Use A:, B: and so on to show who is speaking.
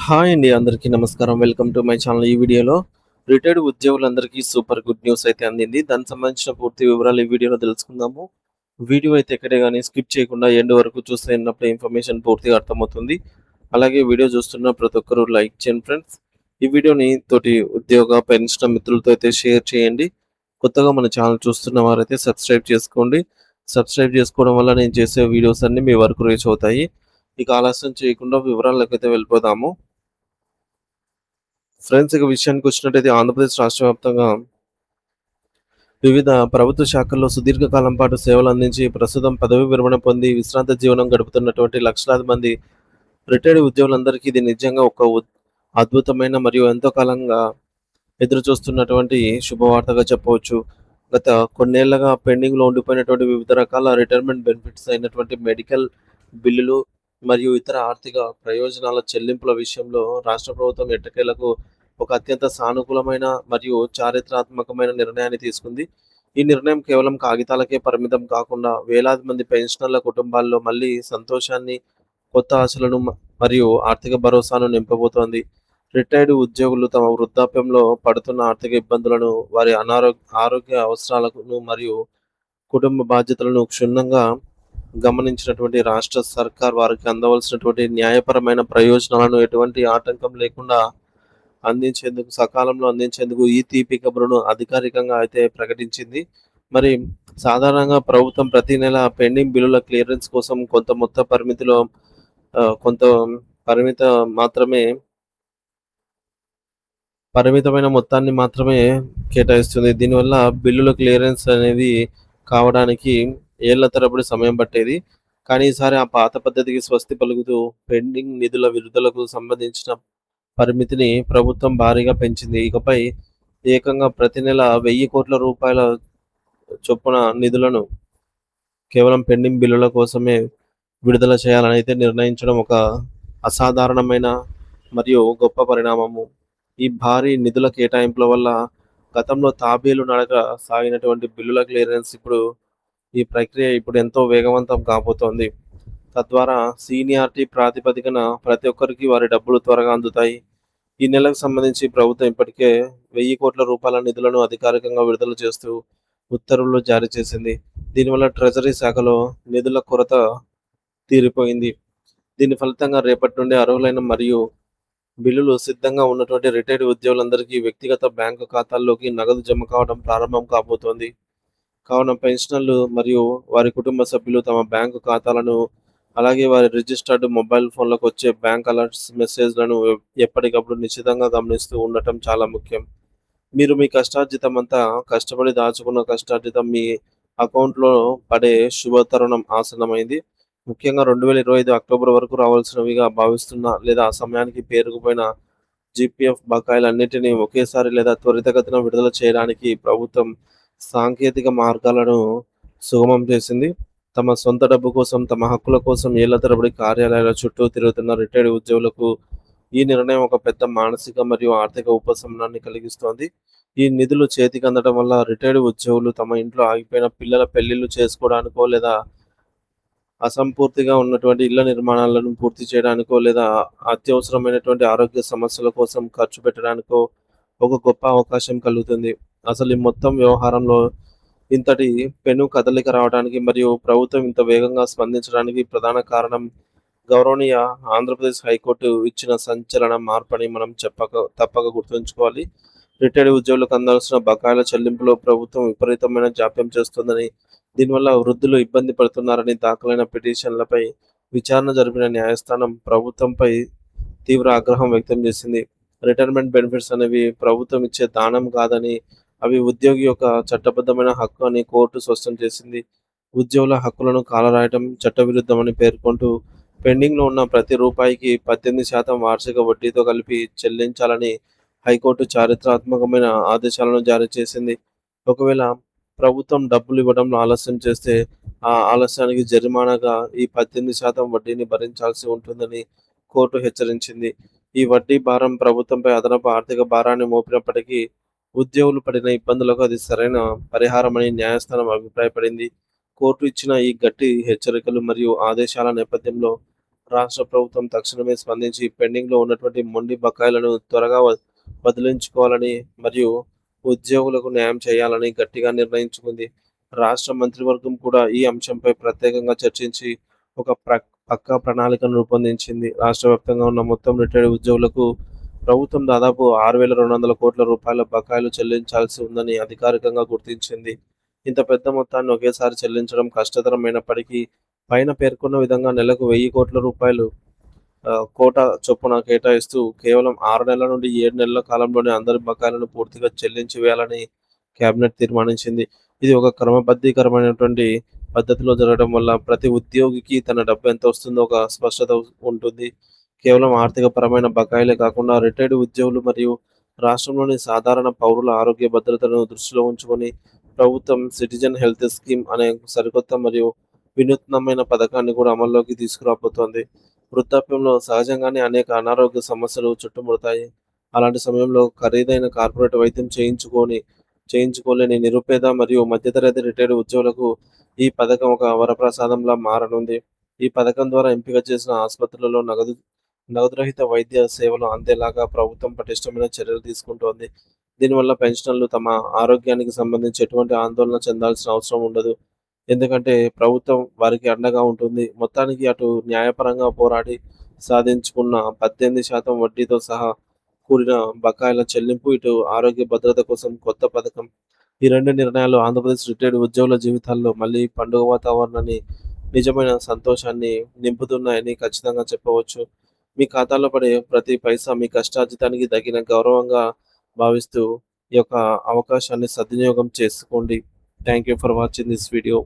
A: Hi అండి. అందరికీ నమస్కారం. Welcome to my channel. ఈ వీడియోలో రిటైర్డ్ ఉద్యోగులందరికీ సూపర్ గుడ్ న్యూస్ అయితే అందింది. దానికి సంబంధించిన పూర్తి వివరాలు ఈ వీడియోలో తెలుసుకుందాము. వీడియో అయితే ఎక్కడే గాని స్కిప్ చేయకుండా ఎండ్ వరకు చూస్తే అన్నప్పుడే ఇన్ఫర్మేషన్ పూర్తిగా అర్థమవుతుంది. అలాగే వీడియో చూస్తున్న ప్రతి ఒక్కరు లైక్ చేయండి ఫ్రెండ్స్. ఈ వీడియోని తోటి ఉద్యోగ, పెన్షన్ మిత్రులతో అయితే షేర్ చేయండి. కొత్తగా మన ఛానల్ చూస్తున్న వారైతే సబ్స్క్రైబ్ చేసుకోండి. సబ్స్క్రైబ్ చేసుకోవడం వల్ల నేను చేసే వీడియోస్ అన్నీ మీ వరకు రీచ్ అవుతాయి. ఇక ఆలస్యం చేయకుండా వివరాల్లోకైతే వెళ్ళిపోదాము. ఫ్రెండ్స్, ఇక విషయానికొచ్చినట్టయితే ఆంధ్రప్రదేశ్ రాష్ట్ర వ్యాప్తంగా వివిధ ప్రభుత్వ శాఖల్లో సుదీర్ఘకాలం పాటు సేవలందించి ప్రస్తుతం పదవీ విరమణ పొంది విశ్రాంత జీవనం గడుపుతున్నటువంటి లక్షలాది మంది రిటైర్డ్ ఉద్యోగులందరికీ ఇది నిజంగా ఒక అద్భుతమైన మరియు ఎంతో కాలంగా ఎదురుచూస్తున్నటువంటి శుభవార్తగా చెప్పవచ్చు. గత కొన్నేళ్లుగా పెండింగ్‌లో ఉండిపోయినటువంటి వివిధ రకాల రిటైర్మెంట్ బెనిఫిట్స్ అయినటువంటి మెడికల్ బిల్లులు మరియు ఇతర ఆర్థిక ప్రయోజనాల చెల్లింపుల విషయంలో రాష్ట్ర ప్రభుత్వం ఎట్టకేలకు ఒక అత్యంత సానుకూలమైన మరియు చారిత్రాత్మకమైన నిర్ణయాన్ని తీసుకుంది. ఈ నిర్ణయం కేవలం కాగితాలకే పరిమితం కాకుండా వేలాది మంది పెన్షనర్ల కుటుంబాల్లో మళ్ళీ సంతోషాన్ని, కొత్త ఆశలను మరియు ఆర్థిక భరోసాను నింపబోతోంది. రిటైర్డ్ ఉద్యోగులు తమ వృద్ధాప్యంలో పడుతున్న ఆర్థిక ఇబ్బందులను, వారి ఆరోగ్య అవసరాలను మరియు కుటుంబ బాధ్యతలను క్షుణ్ణంగా గమనించినటువంటి రాష్ట్ర సర్కార్ వారికి అందవలసినటువంటి న్యాయపరమైన ప్రయోజనాలను ఎటువంటి ఆటంకం లేకుండా సకాలంలో అందించేందుకు ఈ తీపి కబురును అధికారికంగా అయితే ప్రకటించింది. మరి సాధారణంగా ప్రభుత్వం ప్రతి నెల పెండింగ్ బిల్లుల క్లియరెన్స్ కోసం కొంత పరిమిత మాత్రమే పరిమితమైన మొత్తాన్ని మాత్రమే కేటాయిస్తుంది. దీనివల్ల బిల్లుల క్లియరెన్స్ అనేది కావడానికి ఏళ్ల తరబడి సమయం పట్టేది. కానీ ఈసారి ఆ పాత పద్ధతికి స్వస్తి పలుకుతూ పెండింగ్ నిధుల విడుదలకు సంబంధించిన పరిమితిని ప్రభుత్వం భారీగా పెంచింది. ఇకపై ఏకంగా ప్రతి నెల రూ. 1,000,00,00,000 చొప్పున నిధులను కేవలం పెండింగ్ బిల్లుల కోసమే విడుదల చేయాలని అయితే నిర్ణయించడం ఒక అసాధారణమైన మరియు గొప్ప పరిణామము. ఈ భారీ నిధుల కేటాయింపుల వల్ల గతంలో తాబేలు నడక సాగినటువంటి బిల్లుల క్లియరెన్స్ ఈ ప్రక్రియ ఇప్పుడు ఎంతో వేగవంతం కాబోతోంది. తద్వారా సీనియారిటీ ప్రాతిపదికన ప్రతి ఒక్కరికి వారి డబ్బులు త్వరగా అందుతాయి. ఈ నెలకు సంబంధించి ప్రభుత్వం ఇప్పటికే రూ. 1,000,00,00,000 నిధులను అధికారికంగా విడుదల చేస్తూ ఉత్తర్వులు జారీ చేసింది. దీనివల్ల ట్రెజరీ శాఖలో నిధుల కొరత తీరిపోయింది. దీని ఫలితంగా రేపటి నుండి అర్హులైన మరియు బిల్లులు సిద్ధంగా ఉన్నటువంటి రిటైర్డ్ ఉద్యోగులందరికీ వ్యక్తిగత బ్యాంకు ఖాతాల్లోకి నగదు జమ కావడం ప్రారంభం కాబోతోంది. కావున పెన్షనర్లు మరియు వారి కుటుంబ సభ్యులు తమ బ్యాంకు ఖాతాలను, అలాగే వారి రిజిస్టర్డ్ మొబైల్ ఫోన్లకు వచ్చే బ్యాంక్ అలర్ట్స్ మెసేజ్‌లను ఎప్పటికప్పుడు నిశితంగా గమనిస్తూ ఉండటం చాలా ముఖ్యం. మీరు మీ కష్టార్జితమంతా కష్టపడి దాచుకున్న కష్టార్జితం మీ అకౌంట్‌లో పడే శుభ తరుణం ఆసన్నమైంది. ముఖ్యంగా 2025 అక్టోబర్ వరకు రావాల్సినవిగా భావిస్తున్న లేదా ఆ సమయానికి పేరుకుపోయిన జీపీఎఫ్ బకాయిలన్నిటినీ ఒకేసారి లేదా త్వరితగతిన విడుదల చేయడానికి ప్రభుత్వం సాంకేతిక మార్గాలను సుగమం చేసింది. తమ సొంత డబ్బు కోసం, తమ హక్కుల కోసం ఏళ్ల తరబడి కార్యాలయాల చుట్టూ తిరుగుతున్న రిటైర్డ్ ఉద్యోగులకు ఈ నిర్ణయం ఒక పెద్ద మానసిక మరియు ఆర్థిక ఉపశమనాన్ని కలిగిస్తోంది. ఈ నిధులు చేతికి అందడం వల్ల రిటైర్డ్ ఉద్యోగులు తమ ఇంట్లో ఆగిపోయిన పిల్లల పెళ్లిళ్లు చేసుకోవడానికో, లేదా అసంపూర్తిగా ఉన్నటువంటి ఇళ్ల నిర్మాణాలను పూర్తి చేయడానికో, లేదా అత్యవసరమైనటువంటి ఆరోగ్య సమస్యల కోసం ఖర్చు పెట్టడానికో ఒక గొప్ప అవకాశం కలుగుతుంది. అసలు ఈ మొత్తం వ్యవహారంలో ఇంతటి పెను కదలిక రావడానికి మరియు ప్రభుత్వం ఇంత వేగంగా స్పందించడానికి ప్రధాన కారణం గౌరవనీయ ఆంధ్రప్రదేశ్ హైకోర్టు ఇచ్చిన సంచలన మార్పని మనం తప్పక గుర్తుంచుకోవాలి. రిటైర్డ్ ఉద్యోగులకు అందాల్సిన బకాయిల చెల్లింపులో ప్రభుత్వం విపరీతమైన జాప్యం చేస్తోందని, దీనివల్ల వృద్ధులు ఇబ్బంది పడుతున్నారని దాఖలైన పిటిషన్లపై విచారణ జరిపిన న్యాయస్థానం ప్రభుత్వంపై తీవ్ర ఆగ్రహం వ్యక్తం చేసింది. రిటైర్మెంట్ బెనిఫిట్స్ అనేవి ప్రభుత్వం ఇచ్చే దానం కాదని, అవి ఉద్యోగి యొక్క చట్టబద్ధమైన హక్కు అని కోర్టు స్పష్టం చేసింది. ఉద్యోగుల హక్కులను కాలరాయటం చట్టవిరుద్ధమని పేర్కొంటూ పెండింగ్‌లో ఉన్న ప్రతి రూపాయికి 18% వార్షిక వడ్డీతో కలిపి చెల్లించాలని హైకోర్టు చారిత్రాత్మకమైన ఆదేశాలను జారీ చేసింది. ఒకవేళ ప్రభుత్వం డబ్బులు ఇవ్వడంలో ఆలస్యం చేస్తే, ఆ ఆలస్యానికి జరిమానాగా ఈ 18% వడ్డీని భరించాల్సి ఉంటుందని కోర్టు హెచ్చరించింది. ఈ వడ్డీ భారం ప్రభుత్వంపై అదనపు ఆర్థిక భారాన్ని మోపినప్పటికీ, ఉద్యోగులు పడిన ఇబ్బందులకు అది సరైన పరిహారమని న్యాయస్థానం అభిప్రాయపడింది. కోర్టు ఇచ్చిన ఈ గట్టి హెచ్చరికలు మరియు ఆదేశాల నేపథ్యంలో రాష్ట్ర ప్రభుత్వం తక్షణమే స్పందించి పెండింగ్‌లో ఉన్నటువంటి మొండి బకాయిలను త్వరగా వదిలించుకోవాలని మరియు ఉద్యోగులకు న్యాయం చేయాలని గట్టిగా నిర్ణయించుకుంది. రాష్ట్ర మంత్రివర్గం కూడా ఈ అంశంపై ప్రత్యేకంగా చర్చించి ఒక పక్కా ప్రణాళికను రూపొందించింది. రాష్ట్ర వ్యాప్తంగా ఉన్న మొత్తం రిటైర్డ్ ఉద్యోగులకు ప్రభుత్వం దాదాపు 6,200 కోట్ల బకాయిలు చెల్లించాల్సి ఉందని అధికారికంగా గుర్తించింది. ఇంత పెద్ద మొత్తాన్ని ఒకేసారి చెల్లించడం కష్టతరమైనప్పటికీ పైన పేర్కొన్న విధంగా నెలకు 1000 కోట్ల రూపాయలు కోటా చొప్పున కేటాయిస్తూ కేవలం 6 నెలల నుండి 7 నెలల కాలంలోనే అందరి బకాయిలను పూర్తిగా చెల్లించి వేయాలని కేబినెట్ తీర్మానించింది. ఇది ఒక క్రమబద్ధీకరమైనటువంటి పద్ధతిలో జరగడం వల్ల ప్రతి ఉద్యోగికి తన డబ్బు ఎంత వస్తుందో ఒక స్పష్టత ఉంటుంది. కేవలం ఆర్థికపరమైన బకాయిలే కాకుండా రిటైర్డ్ ఉద్యోగులు మరియు రాష్ట్రంలోని సాధారణ పౌరుల ఆరోగ్య భద్రతను దృష్టిలో ఉంచుకొని ప్రభుత్వం సిటిజన్ హెల్త్ స్కీమ్ అనే సరికొత్త మరియు వినూత్నమైన పథకాన్ని కూడా అమల్లోకి తీసుకురాబోతోంది. వృద్ధాప్యంలో సహజంగానే అనేక అనారోగ్య సమస్యలు చుట్టుముడతాయి. అలాంటి సమయంలో ఖరీదైన కార్పొరేట్ వైద్యం చేయించుకోలేని నిరుపేద మరియు మధ్యతరగతి రిటైర్డ్ ఉద్యోగులకు ఈ పథకం ఒక వరప్రసాదంలా మారనుంది. ఈ పథకం ద్వారా ఎంపిక చేసిన ఆసుపత్రులలో నగదురహిత వైద్య సేవలు అందేలాగా ప్రభుత్వం పటిష్టమైన చర్యలు తీసుకుంటోంది. దీనివల్ల పెన్షనర్లు తమ ఆరోగ్యానికి సంబంధించి ఎటువంటి ఆందోళన చెందాల్సిన అవసరం ఉండదు. ఎందుకంటే ప్రభుత్వం వారికి అండగా ఉంటుంది. మొత్తానికి అటు న్యాయపరంగా పోరాడి సాధించుకున్న 18% వడ్డీతో సహా కూడిన బకాయిల చెల్లింపు, ఇటు ఆరోగ్య భద్రత కోసం కొత్త పథకం. ఈ 2 నిర్ణయాలు ఆంధ్రప్రదేశ్ రిటైర్డ్ ఉద్యోగుల జీవితాల్లో మళ్ళీ పండుగ వాతావరణాన్ని, నిజమైన సంతోషాన్ని నింపుతున్నాయని ఖచ్చితంగా చెప్పవచ్చు. మీ ఖాతాలో పడే ప్రతి పైసా మీ కష్టార్జితానికి తగిన గౌరవంగా భావిస్తూ ఈ యొక్క అవకాశాన్ని సద్వినియోగం చేసుకోండి. Thank you for watching this video.